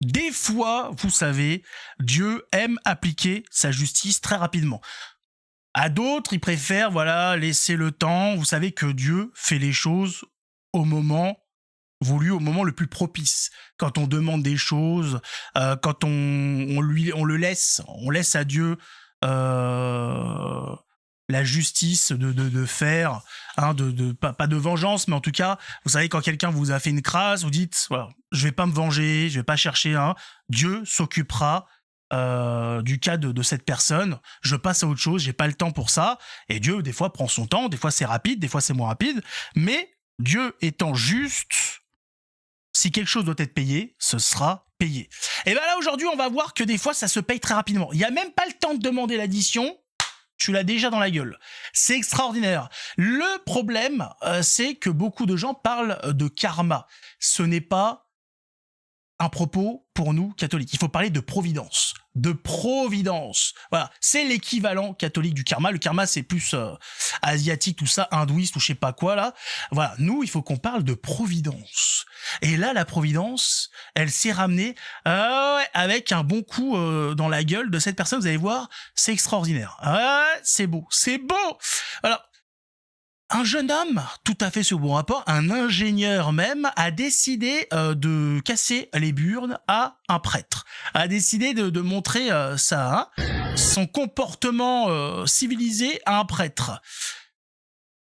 Des fois, vous savez, Dieu aime appliquer sa justice très rapidement. À d'autres, ils préfèrent, voilà, laisser le temps. Vous savez que Dieu fait les choses au moment voulu, au moment le plus propice. Quand on demande des choses, quand on le laisse, on laisse à Dieu euh, la justice de faire, hein, pas de vengeance, mais en tout cas, vous savez, quand quelqu'un vous a fait une crasse, vous dites, voilà, je vais pas me venger, je vais pas chercher un, Dieu s'occupera du cas de cette personne, je passe à autre chose, j'ai pas le temps pour ça, et Dieu, des fois, prend son temps, des fois c'est rapide, des fois c'est moins rapide, mais Dieu étant juste, si quelque chose doit être payé, ce sera payé. Et bien là, aujourd'hui, on va voir que des fois, ça se paye très rapidement. Il n'y a même pas le temps de demander l'addition, tu l'as déjà dans la gueule. C'est extraordinaire. Le problème, c'est que beaucoup de gens parlent de karma. Ce n'est pas un propos pour nous catholiques. Il faut parler de providence. De providence. Voilà, c'est l'équivalent catholique du karma. Le karma, c'est plus asiatique, tout ça, hindouiste ou je sais pas quoi là. Voilà, nous, il faut qu'on parle de providence. Et là, la providence, elle s'est ramenée avec un bon coup dans la gueule de cette personne. Vous allez voir, c'est extraordinaire. C'est beau, c'est beau. Alors, un jeune homme, tout à fait sur bon rapport, un ingénieur même, a décidé de casser les burnes à un prêtre. A décidé de montrer son comportement civilisé à un prêtre.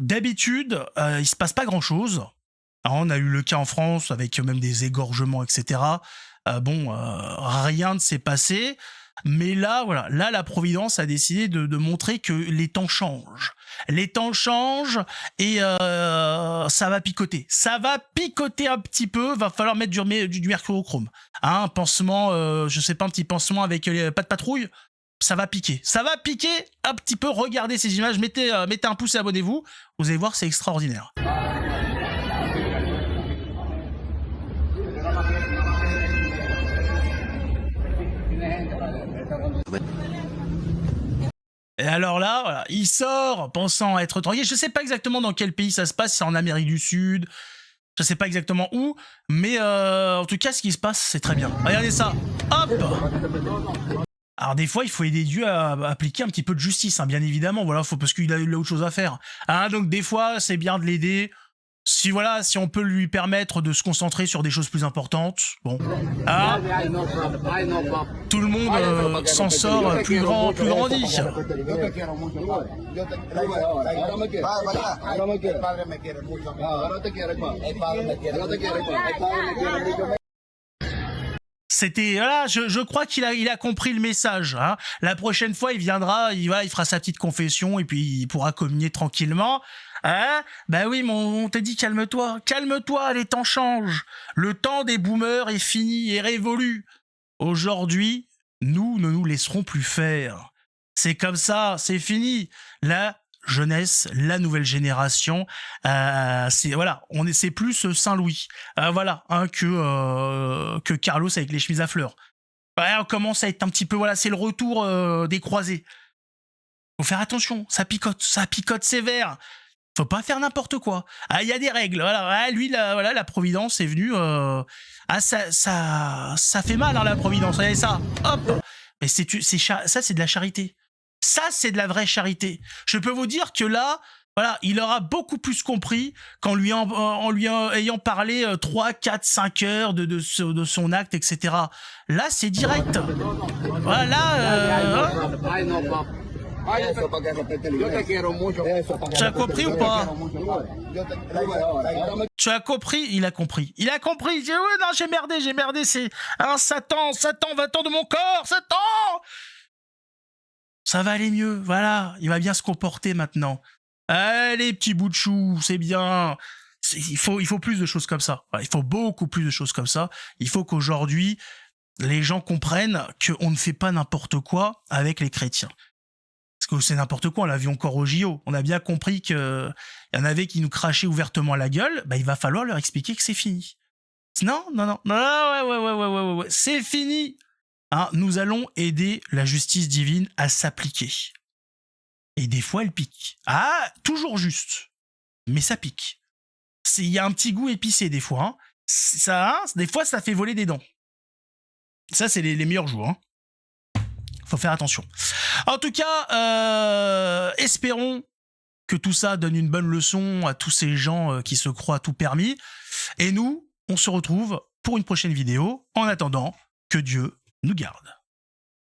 D'habitude, il se passe pas grand-chose. Alors, on a eu le cas en France avec même des égorgements, etc. Rien ne s'est passé. Mais là, voilà, là, la Providence a décidé de montrer que les temps changent. Les temps changent et ça va picoter. Ça va picoter un petit peu. Va falloir mettre du mercurochrome. Hein, un pansement, je sais pas, un petit pansement avec pas de patrouille. Ça va piquer. Ça va piquer un petit peu. Regardez ces images. Mettez un pouce et abonnez-vous. Vous allez voir, c'est extraordinaire. Et alors là, voilà, il sort pensant être tranquille. Je sais pas exactement dans quel pays ça se passe, c'est en Amérique du Sud. Je sais pas exactement où, mais en tout cas, ce qui se passe, c'est très bien. Regardez ça. Hop. Alors des fois, il faut aider Dieu à appliquer un petit peu de justice, hein, bien évidemment. Voilà, parce qu'il a autre chose à faire. Hein, donc des fois, c'est bien de l'aider. Si voilà, si on peut lui permettre de se concentrer sur des choses plus importantes, bon, ah, tout le monde s'en sort plus grandi. C'était voilà, je crois qu'il a compris le message. Hein. La prochaine fois, il viendra, il fera sa petite confession et puis il pourra communier tranquillement. Hein? Bah oui, on t'a dit calme-toi, calme-toi, les temps changent. Le temps des boomers est fini et révolu. Aujourd'hui, nous ne nous laisserons plus faire. C'est comme ça, c'est fini. La jeunesse, la nouvelle génération, c'est plus Saint-Louis, voilà, hein, que Carlos avec les chemises à fleurs. Ouais, on commence à être un petit peu, voilà, c'est le retour des croisés. Faut faire attention, ça picote sévère. Faut pas faire n'importe quoi. Ah, il y a des règles. Voilà, lui, la Providence est venue. Ça fait mal, hein, la Providence. Regardez ça. Hop. Mais ça, c'est de la charité. Ça, c'est de la vraie charité. Je peux vous dire que là, voilà, il aura beaucoup plus compris qu'en lui ayant parlé 3, 4, 5 heures de son acte, etc. Là, c'est direct. Voilà. Tu as compris ou pas? Tu as compris? Il a compris. Il a compris. Il dit, oui, non, j'ai merdé. C'est un Satan, va-t'en de mon corps, Satan! Ça va aller mieux, voilà. Il va bien se comporter maintenant. Allez, petit bout de chou, c'est bien. Il faut plus de choses comme ça. Voilà, il faut beaucoup plus de choses comme ça. Il faut qu'aujourd'hui, les gens comprennent qu'on ne fait pas n'importe quoi avec les chrétiens. Parce que c'est n'importe quoi, on l'a vu encore au JO. On a bien compris qu'il y en avait qui nous crachaient ouvertement à la gueule, bah, il va falloir leur expliquer que c'est fini. Non, ouais, c'est fini. Hein, nous allons aider la justice divine à s'appliquer. Et des fois, elle pique. Ah, toujours juste. Mais ça pique. Il y a un petit goût épicé des fois. Hein. Des fois, ça fait voler des dents. Ça, c'est les meilleurs jours. Hein. Faut faire attention. En tout cas, espérons que tout ça donne une bonne leçon à tous ces gens qui se croient tout permis. Et nous, on se retrouve pour une prochaine vidéo. En attendant, que Dieu nous garde.